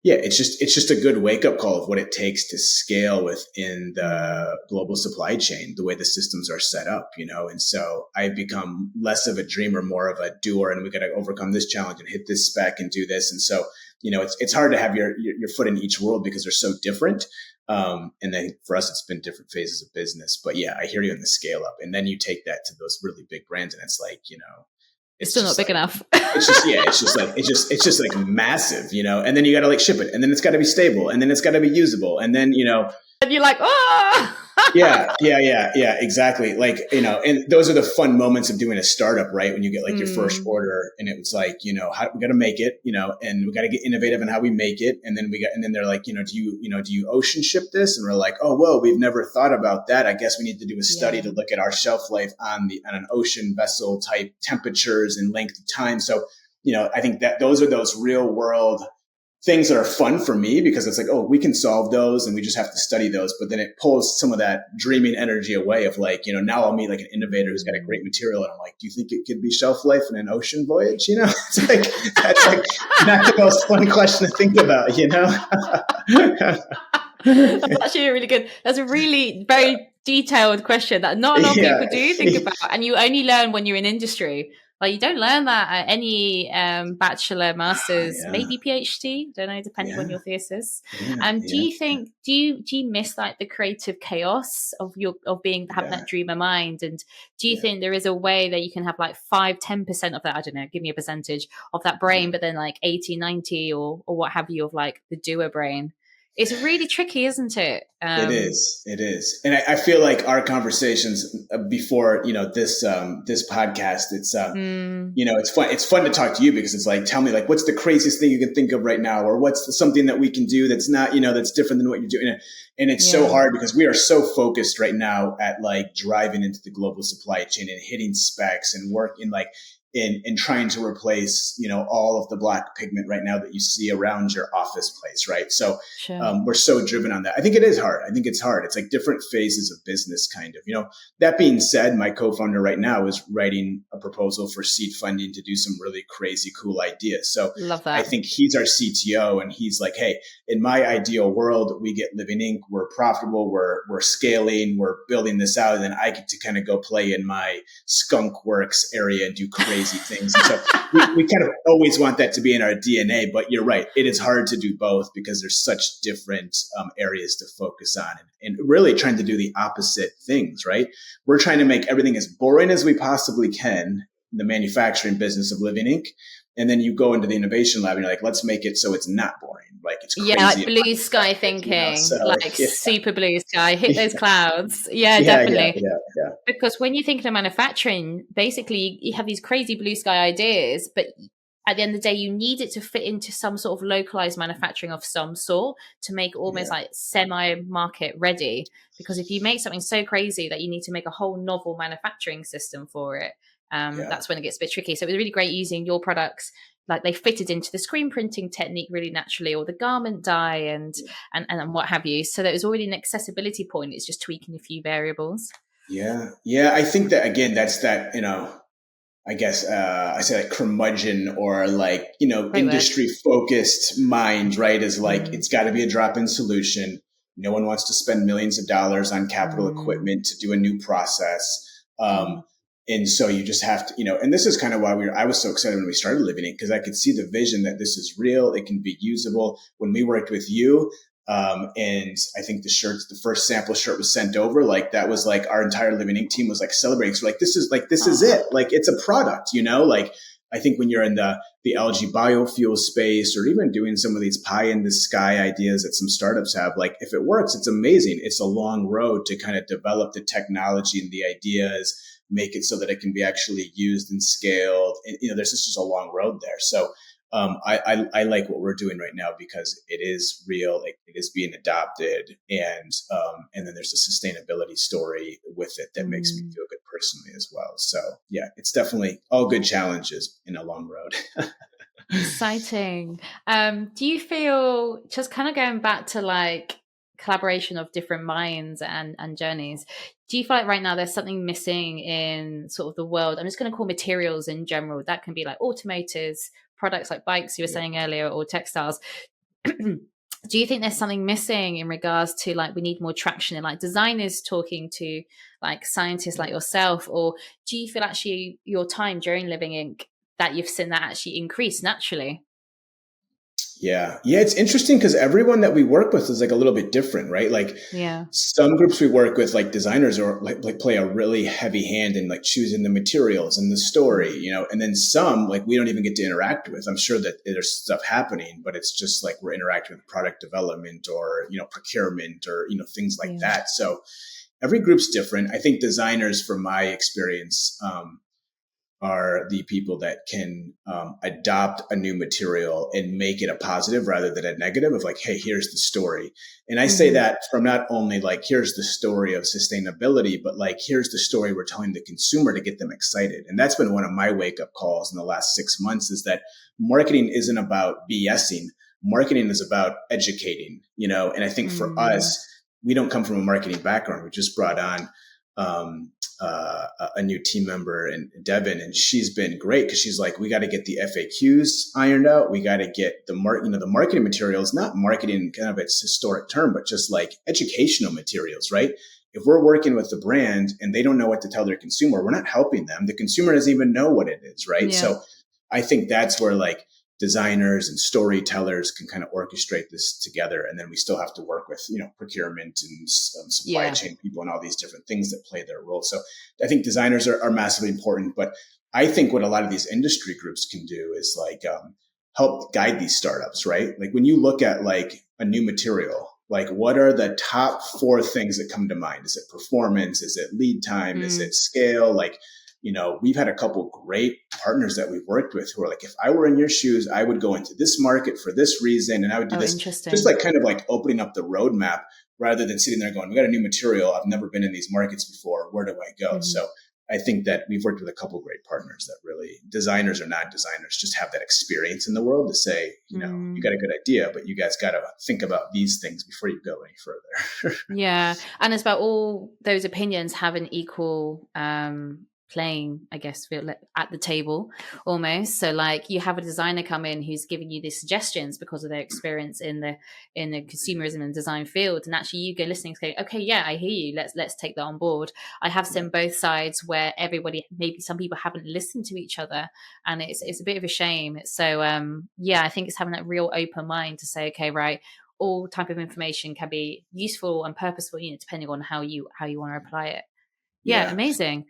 A: Yeah, it's just a good wake up call of what it takes to scale within the global supply chain, the way the systems are set up, And so I've become less of a dreamer, more of a doer, and we got to overcome this challenge and hit this spec and do this. And so, it's hard to have your foot in each world because they're so different. And then for us, it's been different phases of business. But yeah, I hear you in the scale up, and then you take that to those really big brands, and it's like,
B: it's still not big enough.
A: It's just like massive, and then you got to like ship it, and then it's got to be stable, and then it's got to be usable. And then,
B: and you're like, oh,
A: yeah, exactly. Like, and those are the fun moments of doing a startup, right? When you get like your first order, and it was like, we got to make it, and we got to get innovative in how we make it. And then they're like, do you ocean ship this? And we're like, oh, well, we've never thought about that. I guess we need to do a study to look at our shelf life on an ocean vessel type temperatures and length of time. So, I think that those are those real world things that are fun for me, because it's like, oh, we can solve those and we just have to study those. But then it pulls some of that dreaming energy away of like, now I'll meet like an innovator who's got a great material. And I'm like, do you think it could be shelf life in an ocean voyage? It's like, that's like not the most fun question to think about,
B: That's actually really good. That's a really very detailed question that not a lot of people do think about. And you only learn when you're in industry. Like, you don't learn that at any bachelor, master's, maybe PhD. Don't know, depending on your thesis. Do you think? Do you miss like the creative chaos of having that dreamer mind? And do you think there is a way that you can have like 5-10% of that? I don't know. Give me a percentage of that brain, but then like 80, 90 or what have you of like the doer brain. It's really tricky, isn't it?
A: It is. And I feel like our conversations before, this podcast, it's, it's fun to talk to you, because it's like, tell me, like, what's the craziest thing you can think of right now? Or what's something that we can do that's not, that's different than what you're doing. And it's so hard because we are so focused right now at like driving into the global supply chain and hitting specs and working like, in trying to replace, all of the black pigment right now that you see around your office place, right? So we're so driven on that. I think it is hard. I think it's hard. It's like different phases of business, kind of. That being said, my co-founder right now is writing a proposal for seed funding to do some really crazy, cool ideas. So
B: love that.
A: I think he's our CTO, and he's like, hey, in my ideal world, we get Living Ink. We're profitable. We're scaling. We're building this out, and then I get to kind of go play in my skunk works area and do crazy things. And so we kind of always want that to be in our DNA, but you're right. It is hard to do both because there's such different areas to focus on, and really trying to do the opposite things, right? We're trying to make everything as boring as we possibly can in the manufacturing business of Living Ink. And then you go into the innovation lab and you're like, let's make it so it's not boring. Like, it's crazy.
B: Yeah, like blue sky thinking, super blue sky, hit those clouds. Yeah, definitely.
A: Yeah.
B: Because when you think of manufacturing, basically you have these crazy blue sky ideas, but at the end of the day, you need it to fit into some sort of localized manufacturing of some sort to make almost like semi-market ready. Because if you make something so crazy that you need to make a whole novel manufacturing system for it, that's when it gets a bit tricky. So it was really great using your products, like they fitted into the screen printing technique really naturally, or the garment dye and what have you. So there was already an accessibility point. It's just tweaking a few variables.
A: Yeah. I think that, again, that's that, I guess I say like curmudgeon or like, industry focused mind, right? Is like, it's got to be a drop-in solution. No one wants to spend millions of dollars on capital equipment to do a new process. And so you just have to, and this is kind of why I was so excited when we started Living Ink, because I could see the vision that this is real. It can be usable. When we worked with you, and I think the first sample shirt was sent over, like that was like our entire Living Ink team was like celebrating. So like, this is it. Like, it's a product, like, I think when you're in the algae biofuel space, or even doing some of these pie in the sky ideas that some startups have, like, if it works, it's amazing. It's a long road to kind of develop the technology and the ideas, make it so that it can be actually used and scaled. And, there's just a long road there. So, I like what we're doing right now because it is real. It is being adopted, and then there's a sustainability story with it that makes me feel good personally as well. So yeah, it's definitely all good challenges in a long road.
B: Exciting. Do you feel, just kind of going back to like collaboration of different minds and journeys, do you feel like right now there's something missing in sort of the world? I'm just going to call materials in general. That can be like automotives, products like bikes you were saying earlier, or textiles. Do you think there's something missing in regards to like we need more traction in like designers talking to like scientists like yourself, or do you feel actually your time during Living Ink that you've seen that actually increase naturally?
A: Yeah. Yeah. It's interesting because everyone that we work with is like a little bit different, right? Like
B: Yeah.
A: some groups we work with, like designers or like play a really heavy hand in like choosing the materials and the story, and then some like we don't even get to interact with. I'm sure that there's stuff happening, but it's just like we're interacting with product development or, procurement or, things like
B: Yeah.
A: that. So every group's different. I think designers, from my experience, are the people that can adopt a new material and make it a positive rather than a negative of like, hey, here's the story. And I say that from not only like, here's the story of sustainability, but like, here's the story we're telling the consumer to get them excited. And that's been one of my wake up calls in the last 6 months, is that marketing isn't about BSing. Marketing is about educating, and I think for us, we don't come from a marketing background. We just brought on a new team member, and Devin, and she's been great because she's like, we got to get the FAQs ironed out. We got to get the marketing materials, not marketing kind of its historic term, but just like educational materials, right? If we're working with the brand and they don't know what to tell their consumer, we're not helping them. The consumer doesn't even know what it is, right?
B: Yeah.
A: So I think that's where like designers and storytellers can kind of orchestrate this together. And then we still have to work with, procurement and supply chain people and all these different things that play their role. So I think designers are massively important, but I think what a lot of these industry groups can do is like help guide these startups, right? Like when you look at like a new material, like what are the top 4 things that come to mind? Is it performance? Is it lead time? Is it scale? Like, we've had a couple great partners that we've worked with who are like, if I were in your shoes, I would go into this market for this reason. And I would do this, just like kind of like opening up the roadmap rather than sitting there going, we got a new material. I've never been in these markets before. Where do I go? So I think that we've worked with a couple great partners that really, designers or not designers, just have that experience in the world to say, you got a good idea, but you guys got to think about these things before you go any further.
B: Yeah. And it's about all those opinions having equal playing, I guess, at the table almost. So like you have a designer come in who's giving you these suggestions because of their experience in the consumerism and design field, and actually you go listening to go, okay, yeah, I hear you, let's take that on board. I have seen both sides where everybody, maybe some people haven't listened to each other, and it's a bit of a shame. So yeah, I think it's having that real open mind to say, okay, right, all type of information can be useful and purposeful, depending on how you want to apply it. Yeah, amazing.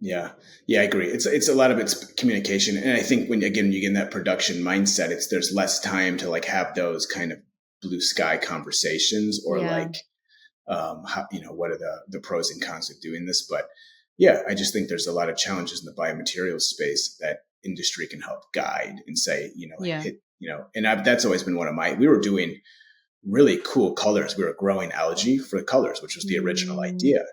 A: Yeah, I agree. It's a lot of it's communication, and I think when again you get in that production mindset, there's less time to like have those kind of blue sky conversations or like, how, what are the pros and cons of doing this? But yeah, I just think there's a lot of challenges in the biomaterials space that industry can help guide and say, that's always been one of we were doing really cool colors. We were growing algae for the colors, which was the original idea.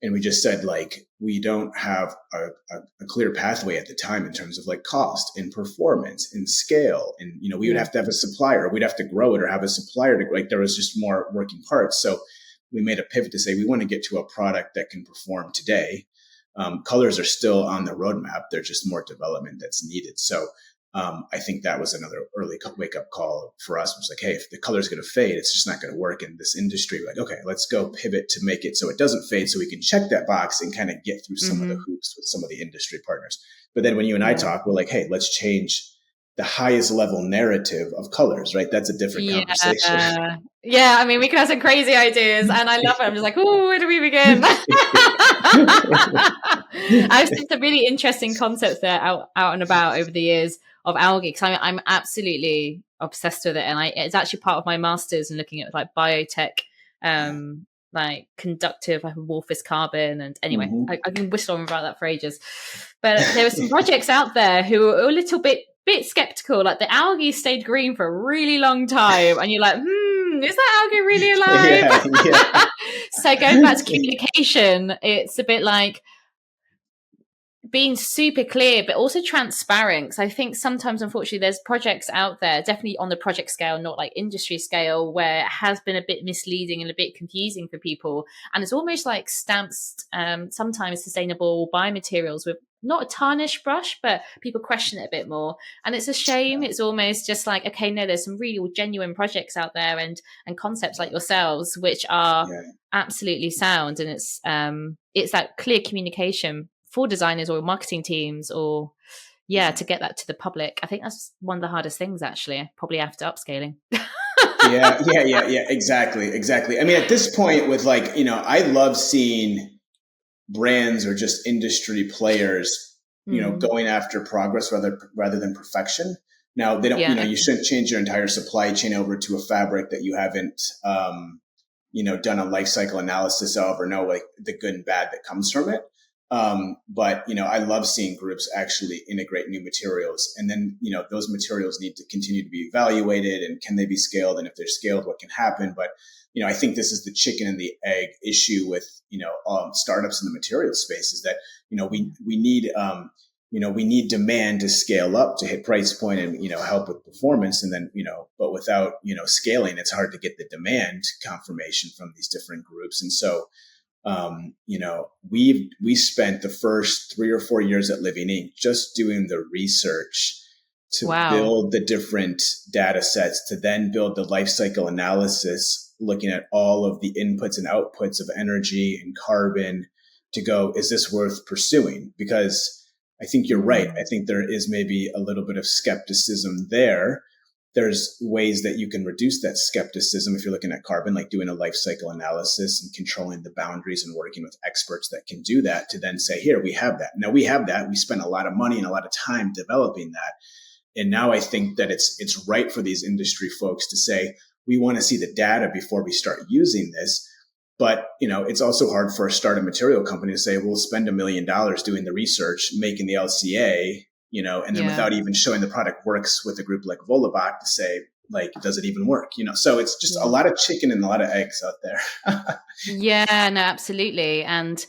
A: And we just said, like, we don't have a clear pathway at the time in terms of like cost and performance and scale. And, we would have to have a supplier, or we'd have to grow it or have a supplier to, like, there was just more working parts. So we made a pivot to say, we want to get to a product that can perform today. Colors are still on the roadmap. There's just more development that's needed. So I think that was another early wake up call for us. It was like, hey, if the color is going to fade, it's just not going to work in this industry. We're like, okay, let's go pivot to make it so it doesn't fade, so we can check that box and kind of get through some of the hoops with some of the industry partners. But then when you and I talk, we're like, hey, let's change the highest level narrative of colors, right? That's a different conversation.
B: Yeah, I mean, we can have some crazy ideas, and I love it. I'm just like, oh, where do we begin? I've seen some really interesting concepts there out and about over the years of algae, because I'm absolutely obsessed with it, and it's actually part of my master's in looking at like biotech, like conductive, like amorphous carbon. And anyway, I can whistle on about that for ages. But there are some projects out there who are a little bit skeptical. Like the algae stayed green for a really long time, and you're like, is that algae really alive? So going back to communication, it's a bit like being super clear, but also transparent. So I think sometimes, unfortunately, there's projects out there, definitely on the project scale, not like industry scale, where it has been a bit misleading and a bit confusing for people. And it's almost like stamps, sometimes sustainable biomaterials with not a tarnished brush, but people question it a bit more. And it's a shame. It's almost just like, okay, no, there's some really genuine projects out there and concepts like yourselves, which are
A: Yeah.
B: absolutely sound. And it's that clear communication for designers or marketing teams or to get that to the public. I think that's one of the hardest things, actually, probably after upscaling.
A: Yeah. Exactly. I mean, at this point with like, I love seeing brands or just industry players, going after progress rather than perfection. Now they don't, you shouldn't change your entire supply chain over to a fabric that you haven't, done a life cycle analysis of or know like the good and bad that comes from it. But I love seeing groups actually integrate new materials, and then those materials need to continue to be evaluated, and can they be scaled? And if they're scaled, what can happen? But I think this is the chicken and the egg issue with startups in the material space is that we need demand to scale up to hit price point and help with performance, and then but without scaling, it's hard to get the demand confirmation from these different groups, and so. We spent the first 3 or 4 years at Living Ink just doing the research to build the different data sets, to then build the life cycle analysis, looking at all of the inputs and outputs of energy and carbon to go, is this worth pursuing? Because I think you're right. I think there is maybe a little bit of skepticism there. There's ways that you can reduce that skepticism if you're looking at carbon, like doing a life cycle analysis and controlling the boundaries and working with experts that can do that to then say, here, we have that. Now we have that. We spent a lot of money and a lot of time developing that. And now I think that it's right for these industry folks to say, we want to see the data before we start using this. But, it's also hard for a startup material company to say, we'll spend $1 million doing the research, making the LCA, and then without even showing the product works with a group like Volleybach to say, like, does it even work? So it's just a lot of chicken and a lot of eggs out there.
B: Yeah, no, absolutely. And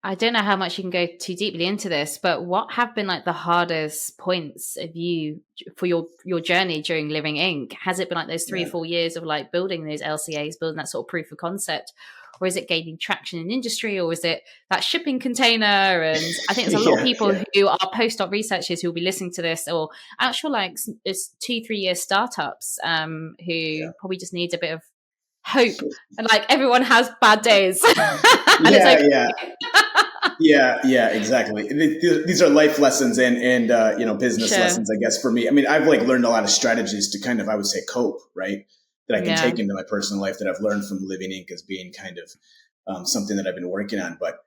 B: I don't know how much you can go too deeply into this, but what have been like the hardest points of you for your journey during Living Ink? Has it been like those 3 or 4 years of like building those LCAs, building that sort of proof of concept? Or is it gaining traction in industry, or is it that shipping container? And I think there's a lot of people who are postdoc researchers who will be listening to this, or actual like it's 2-3 year startups who probably just need a bit of hope. And like everyone has bad days.
A: Yeah, exactly. These are life lessons and business lessons, I guess, for me. I mean, I've like learned a lot of strategies to kind of, I would say, cope, right? That I can take into my personal life that I've learned from Living Ink as being kind of something that I've been working on. But,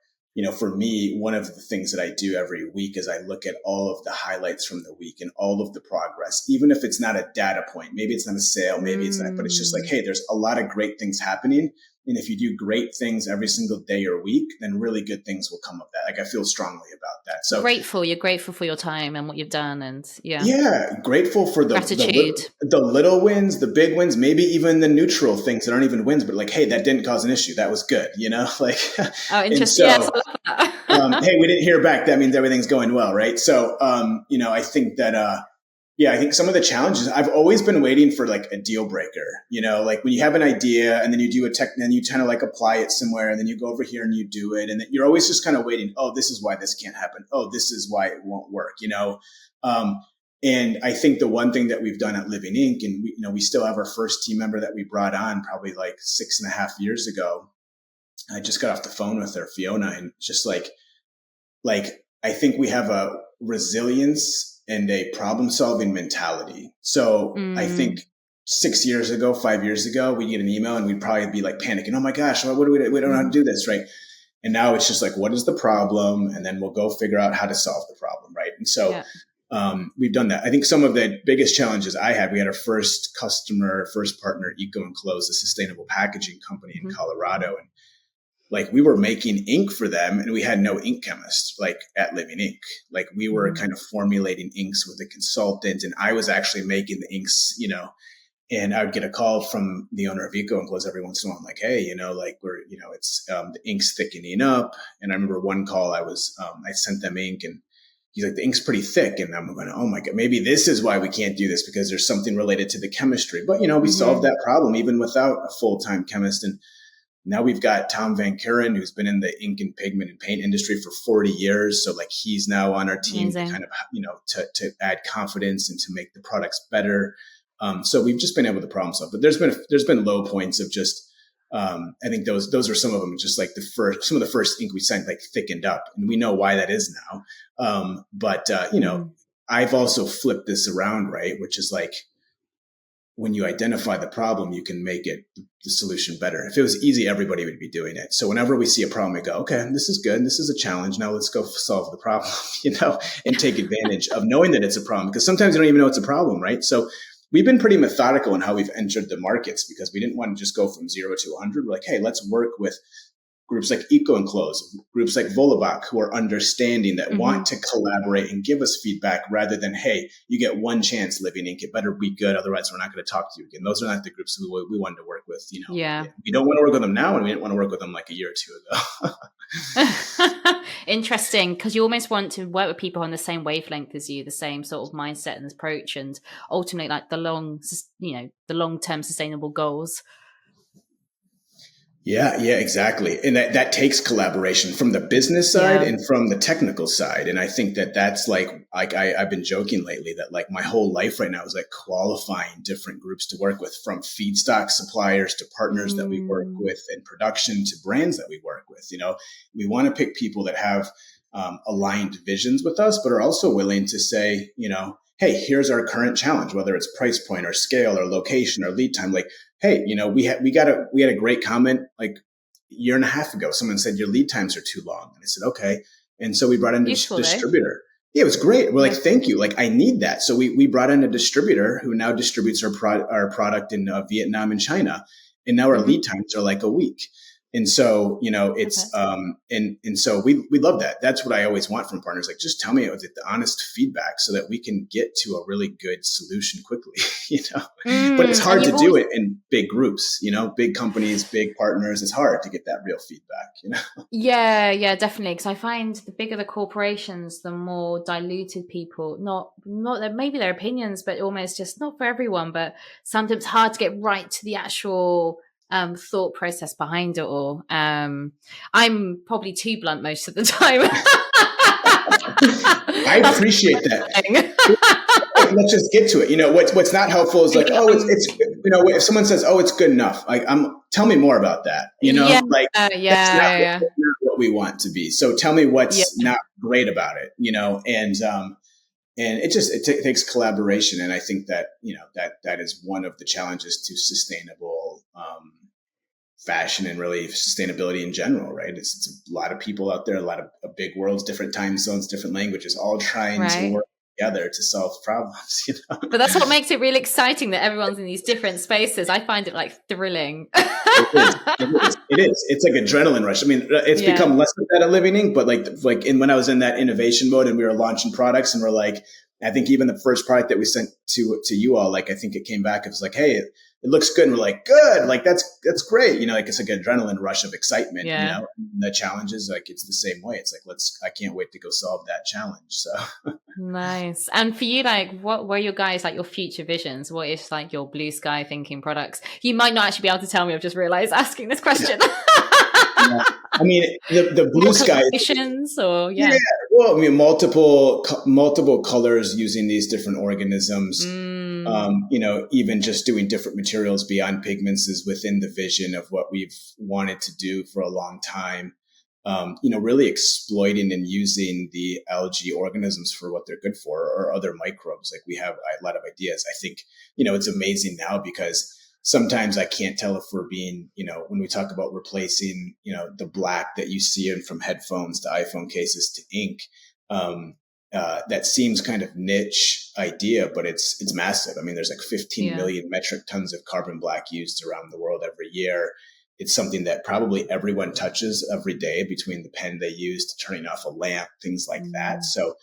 A: for me, one of the things that I do every week is I look at all of the highlights from the week and all of the progress, even if it's not a data point, maybe it's not a sale, maybe it's not, but it's just like, hey, there's a lot of great things happening. And if you do great things every single day or week, then really good things will come of that. Like I feel strongly about that. So
B: you're grateful for your time and what you've done, and
A: grateful for the little wins, the big wins, maybe even the neutral things that aren't even wins, but like, hey, that didn't cause an issue. That was good, like.
B: Oh, interesting. Yes, I love
A: that. Hey, we didn't hear back. That means everything's going well, right? So, I think that. I think some of the challenges, I've always been waiting for like a deal breaker, like when you have an idea and then you do then you kind of like apply it somewhere and then you go over here and you do it. And then you're always just kind of waiting. Oh, this is why this can't happen. Oh, this is why it won't work, and I think the one thing that we've done at Living Ink, and we still have our first team member that we brought on probably like 6.5 years ago. I just got off the phone with her, Fiona, and just like, I think we have a resilience and a problem-solving mentality. So I think 5 years ago, we'd get an email and we'd probably be like panicking. Oh my gosh, what do we don't know how to do this, right? And now it's just like, what is the problem? And then we'll go figure out how to solve the problem, right? And so we've done that. I think some of the biggest challenges we had our first partner, Eco Enclose, a sustainable packaging company in Colorado. And like we were making ink for them and we had no ink chemist like at Living Ink. Like we were kind of formulating inks with a consultant and I was actually making the inks, and I would get a call from the owner of Eco Enclose every once in a while. I'm like, hey, like we're, it's the ink's thickening up. And I remember one call I sent them ink and he's like, the ink's pretty thick. And I'm going, oh my God, maybe this is why we can't do this because there's something related to the chemistry. But, we solved that problem even without a full-time chemist. And Now we've got Tom Van Kuren, who's been in the ink and pigment and paint industry for 40 years. So like he's now on our team to kind of, to add confidence and to make the products better. So we've just been able to problem solve, but there's been low points of just, I think those are some of them, just like some of the first ink we sent like thickened up, and we know why that is now. But I've also flipped this around, right? Which is like, when you identify the problem, you can make it the solution better. If it was easy, everybody would be doing it. So whenever we see a problem, we go, okay, this is good. This is a challenge. Now let's go solve the problem, and take advantage of knowing that it's a problem, because sometimes you don't even know it's a problem, right? So we've been pretty methodical in how we've entered the markets, because we didn't want to just go from 0 to 100. We're like, hey, let's work with groups like Eco Enclose, groups like Volabach, who are understanding, that want to collaborate and give us feedback, rather than, hey, you get one chance, Living Ink, it better be good, otherwise we're not going to talk to you again. Those are not the groups we wanted to work with.
B: Yeah.
A: We don't want to work with them now, and we didn't want to work with them like a year or two ago.
B: Interesting, because you almost want to work with people on the same wavelength as you, the same sort of mindset and approach, and ultimately like the long-term sustainable goals.
A: Yeah, exactly. And that takes collaboration from the business side and from the technical side. And I think that's like I've been joking lately that like my whole life right now is like qualifying different groups to work with, from feedstock suppliers to partners that we work with in production to brands that we work with. We want to pick people that have aligned visions with us, but are also willing to say, hey, here's our current challenge, whether it's price point or scale or location or lead time. Like, hey, we had a great comment like a year and a half ago. Someone said your lead times are too long. And I said, okay. And so we brought in a distributor. Yeah, it was great. We're like, thank you. Like, I need that. So we brought in a distributor who now distributes our product in Vietnam and China. And now our lead times are like a week. And so, it's, and so we love that. That's what I always want from partners. Like, just tell me the honest feedback so that we can get to a really good solution quickly, but it's hard to do it in big groups, big companies, big partners. It's hard to get that real feedback,
B: Yeah, definitely. Because I find the bigger the corporations, the more diluted people, not that maybe their opinions, but almost just not for everyone, but sometimes hard to get right to the actual thought process behind it all. I'm probably too blunt most of the time.
A: I appreciate that. Let's just get to it. What's not helpful is like, it's if someone says, it's good enough. Like, tell me more about that. That's not what we want to be. So tell me what's not great about it. And it takes collaboration. And I think that, that is one of the challenges to sustainable fashion and really sustainability in general, right? It's a lot of people out there, a lot of big worlds, different time zones, different languages, all trying to work together to solve problems.
B: But that's what makes it really exciting, that everyone's in these different spaces. I find it like thrilling.
A: It is. It's like adrenaline rush. I mean, it's become less of that at Living Ink, but when I was in that innovation mode and we were launching products, and we're like, I think even the first product that we sent to you all, like, I think it came back, it was like, hey, it looks good. And we're like, good. Like, that's great. It's like an adrenaline rush of excitement, And the challenges, like, it's the same way. It's like, I can't wait to go solve that challenge. So
B: nice. And for you, like, what were your guys, like, your future visions? What is like your blue sky thinking products? You might not actually be able to tell me. I've just realized asking this question.
A: I mean, the blue sky
B: or
A: well, I mean, multiple colors using these different organisms. Even just doing different materials beyond pigments is within the vision of what we've wanted to do for a long time. Really exploiting and using the algae organisms for what they're good for, or other microbes. Like, we have a lot of ideas. I think, it's amazing now, because sometimes I can't tell if we're being, when we talk about replacing, the black that you see in from headphones to iPhone cases to ink, that seems kind of niche idea, but it's massive. I mean, there's like 15 million metric tons of carbon black used around the world every year. It's something that probably everyone touches every day, between the pen they use to turning off a lamp, things like that. So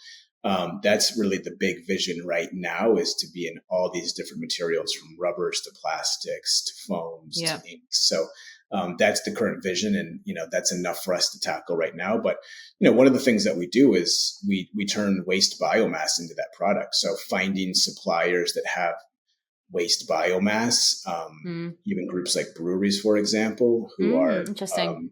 A: that's really the big vision right now, is to be in all these different materials, from rubbers to plastics to foams to inks. So that's the current vision, and that's enough for us to tackle right now. But one of the things that we do is we turn waste biomass into that product. So finding suppliers that have waste biomass, even groups like breweries, for example, who are,
B: Interesting.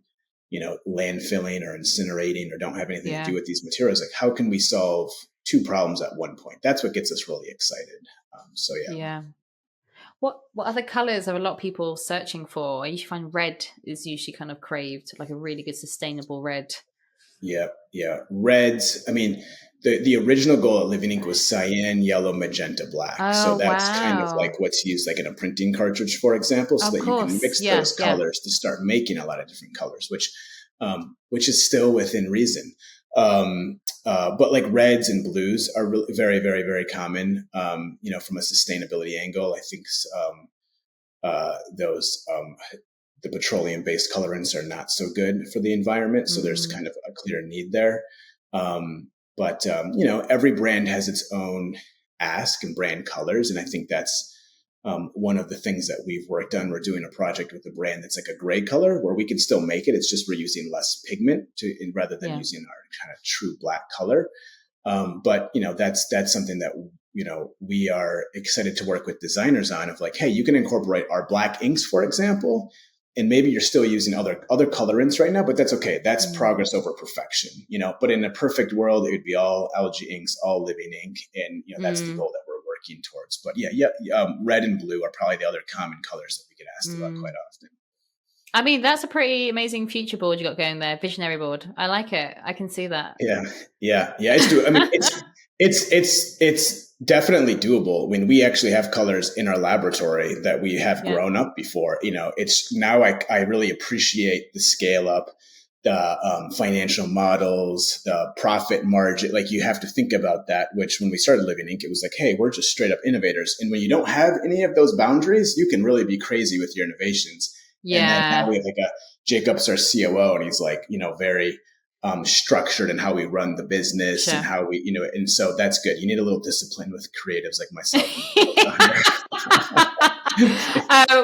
A: landfilling or incinerating or don't have anything to do with these materials. Like, how can we solve two problems at one point? That's what gets us really excited.
B: Yeah. What other colors are a lot of people searching for? I usually find red is usually kind of craved, like a really good sustainable red.
A: Yeah. Reds. I mean, the original goal at Living Ink was cyan, yellow, magenta, black. So
B: Oh,
A: that's kind of
B: wow.
A: like what's used like in a printing cartridge, for example, so
B: Of
A: that you can
B: course.
A: mix
B: Yeah.
A: those colors to start making a lot of different colors, which is still within reason. But like reds and blues are really very, very, very common. From a sustainability angle, I think those the petroleum-based colorants are not so good for the environment. So there's kind of a clear need there. But every brand has its own ask and brand colors, and I think that's one of the things that we've worked on. We're doing a project with a brand that's like a gray color where we can still make it. It's just we're using less pigment rather than using our kind of true black color. But that's something that we are excited to work with designers on. Of like, hey, you can incorporate our black inks, for example, and maybe you're still using other colorants right now, but that's okay. That's progress over perfection, But in a perfect world, it would be all algae inks, all living ink, and that's the goal that we're working towards. But red and blue are probably the other common colors that we get asked about quite often.
B: I mean, that's a pretty amazing future board you got going there, visionary board. I like it. I can see that.
A: Yeah. I mean, it's definitely doable. When we actually have colors in our laboratory that we have grown up before. It's now I really appreciate the scale up, the financial models, the profit margin. Like, you have to think about that. Which when we started Living Ink, it was like, hey, we're just straight up innovators. And when you don't have any of those boundaries, you can really be crazy with your innovations.
B: Yeah.
A: And then now we have like Jacob's our COO, and he's like, very structured in how we run the business and how we, and so that's good. You need a little discipline with creatives like myself.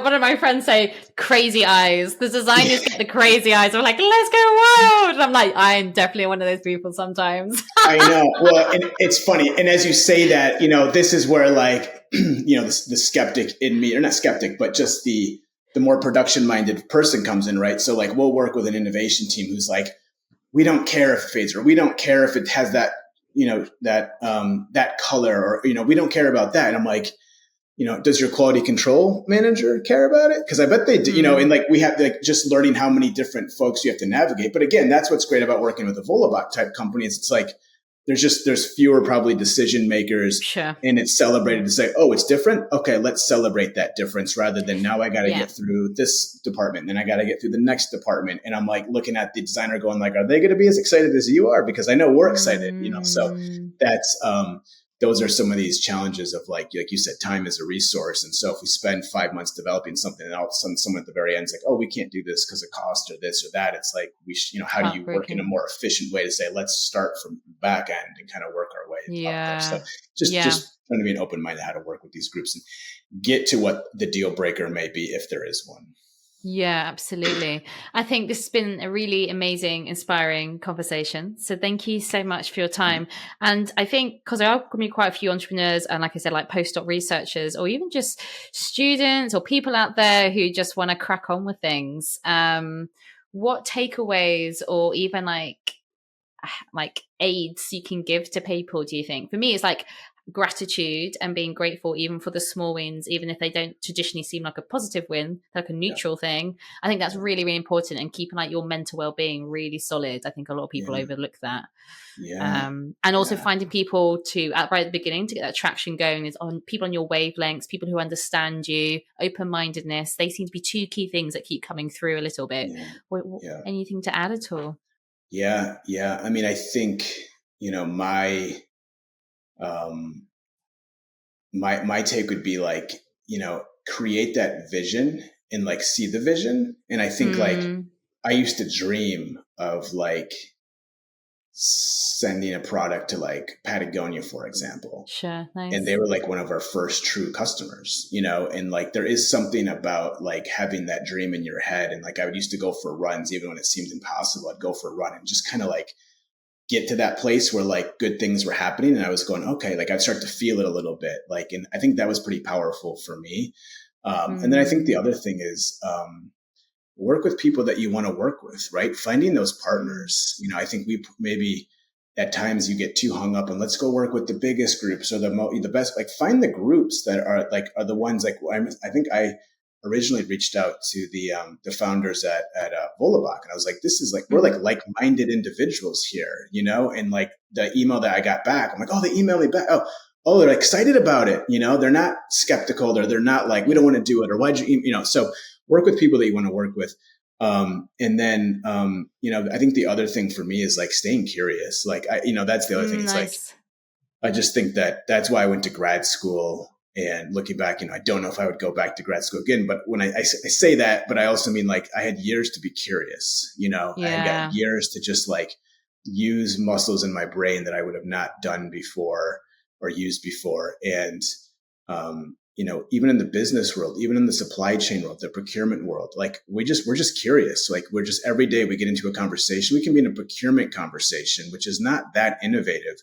B: One of my friends say crazy eyes. The designers get the crazy eyes. I'm like, let's go wild. And I'm like, I'm definitely one of those people sometimes.
A: I know. Well, and it's funny. And as you say that, this is where like, the skeptic in me, or not skeptic, but just the more production minded person comes in, right? So like, we'll work with an innovation team who's like, we don't care if it fades, or we don't care if it has that, that color, or, we don't care about that. And I'm like, does your quality control manager care about it? Because I bet they do, and like we have like just learning how many different folks you have to navigate. But again, that's what's great about working with a Volabach type company is it's like, there's fewer probably decision makers, and it's celebrated to say, oh, it's different. Okay, let's celebrate that difference rather than now I got to get through this department, then I got to get through the next department, and I'm like looking at the designer going like, are they going to be as excited as you are? Because I know we're excited, So that's those are some of these challenges of like you said, time is a resource. And so if we spend 5 months developing something and all of a sudden someone at the very end is like, oh, we can't do this because of cost or this or that. It's like, how do you work in a more efficient way to say, let's start from the back end and kind of work our way up there. So just trying to be an open mind to how to work with these groups and get to what the deal breaker may be if there is one.
B: Yeah, absolutely. I think this has been a really amazing, inspiring conversation. So thank you so much for your time. And I think because there are going to be quite a few entrepreneurs and like I said, like postdoc researchers or even just students or people out there who just want to crack on with things. What takeaways or even like aids you can give to people, do you think? For me, it's like gratitude and being grateful even for the small wins, even if they don't traditionally seem like a positive win, like a neutral thing. I think that's really, really important, and keeping like your mental well-being really solid. I think a lot of people overlook that. And also finding people to right at the beginning to get that traction going is on people on your wavelengths, people who understand you, open-mindedness. They seem to be two key things that keep coming through a little bit. Anything to add at all?
A: Yeah. I mean, I think, my take would be like, create that vision and like see the vision. And I think like I used to dream of like sending a product to like Patagonia, for example.
B: Sure. Nice.
A: And they were like one of our first true customers, and like there is something about like having that dream in your head. And like I would used to go for runs, even when it seemed impossible, I'd go for a run and just kind of like get to that place where like good things were happening and I was going, okay, like I'd start to feel it a little bit. Like, and I think that was pretty powerful for me. And then I think the other thing is, work with people that you want to work with, right? Finding those partners. You know, I think we maybe at times you get too hung up on let's go work with the biggest groups or the best, like find the groups that are the ones like, I think I originally reached out to the founders at Volleybach, and I was like, this is like, we're like-minded individuals here, you know? And like the email that I got back, I'm like, oh, they emailed me back. Oh, they're excited about it. You know, they're not skeptical. They're not like, we don't want to do it. Or why'd you, you know, so work with people that you want to work with. And then, you know, I think the other thing for me is like staying curious. Like, that's the other thing. It's like, I just think that's why I went to grad school. And looking back, you know, I don't know if I would go back to grad school again, but when I say that, but I also mean like I had years to be curious, you know, I had got years to just like use muscles in my brain that I would have not done before or used before. And, you know, even in the business world, even in the supply chain world, the procurement world, like we're just curious. Like we're just every day we get into a conversation. We can be in a procurement conversation, which is not that innovative,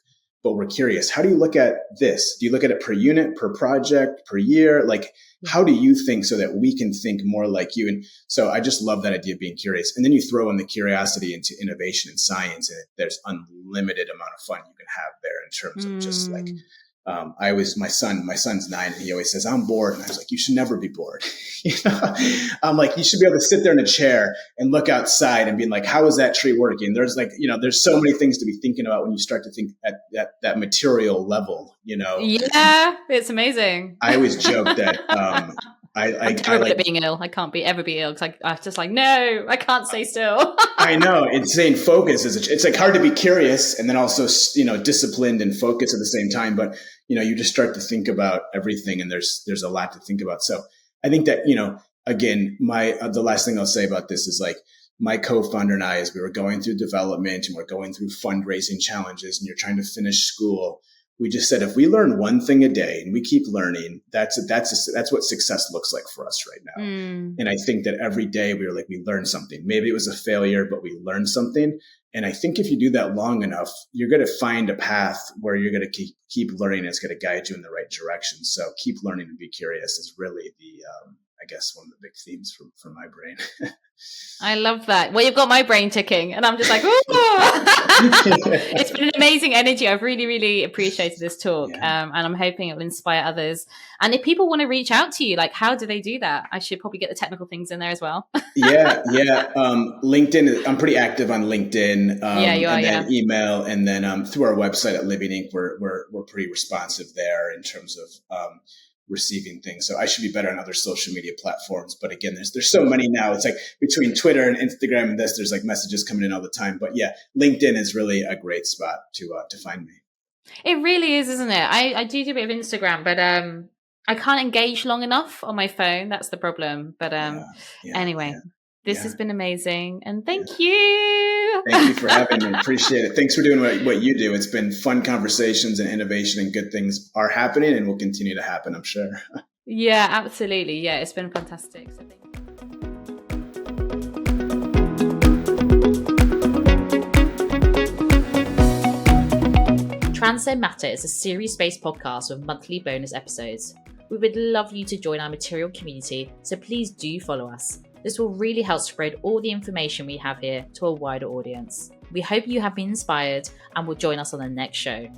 A: but we're curious. How do you look at this? Do you look at it per unit, per project, per year? Like, how do you think so that we can think more like you? And so I just love that idea of being curious. And then you throw in the curiosity into innovation and science, and there's unlimited amount of fun you can have there in terms of just like, my son's 9 and he always says, I'm bored. And I was like, you should never be bored. You know? I'm like, you should be able to sit there in a chair and look outside and be like, how is that tree working? There's like, you know, there's so many things to be thinking about when you start to think at that material level, you know?
B: Yeah, it's amazing.
A: I always joke that,
B: I'm terrible at being ill. I can't ever be ill because I'm just like, no, I can't stay still.
A: I know. It's saying focus it's like hard to be curious and then also, you know, disciplined and focused at the same time. But, you know, you just start to think about everything and there's a lot to think about. So I think that, you know, again, the last thing I'll say about this is like my co-founder and I, as we were going through development and we're going through fundraising challenges and you're trying to finish school, we just said, if we learn one thing a day and we keep learning, that's what success looks like for us right now. And I think that every day we learn something. Maybe it was a failure, but we learned something. And I think if you do that long enough, you're going to find a path where you're going to keep learning. And it's going to guide you in the right direction. So keep learning and be curious is really I guess one of the big themes for my brain.
B: I love that. Well, you've got my brain ticking and I'm just like, it's been an amazing energy. I've really, really appreciated this talk. And I'm hoping it will inspire others. And if people want to reach out to you, like, how do they do that? I should probably get the technical things in there as well.
A: Yeah. LinkedIn, I'm pretty active on LinkedIn.
B: You are,
A: and then email, and then through our website at Living Inc., we're pretty responsive there in terms of receiving things. So I should be better on other social media platforms. But again, there's so many now. It's like between Twitter and Instagram and there's like messages coming in all the time. But yeah, LinkedIn is really a great spot to find me. It
B: really is, isn't it? I do a bit of Instagram, but I can't engage long enough on my phone. That's the problem. But anyway, this has been amazing. And thank you.
A: Thank you for having me. Appreciate it. Thanks for doing what you do. It's been fun conversations and innovation and good things are happening and will continue to happen, I'm sure.
B: Yeah, absolutely. Yeah, it's been fantastic. So thank you. Transcend Matter is a series-based podcast with monthly bonus episodes. We would love you to join our material community, so please do follow us. This will really help spread all the information we have here to a wider audience. We hope you have been inspired and will join us on the next show.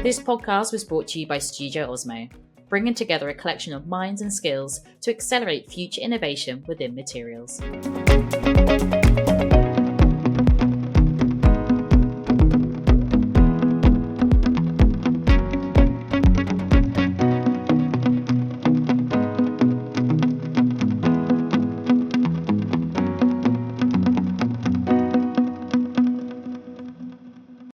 B: This podcast was brought to you by Studio Osmo, bringing together a collection of minds and skills to accelerate future innovation within materials.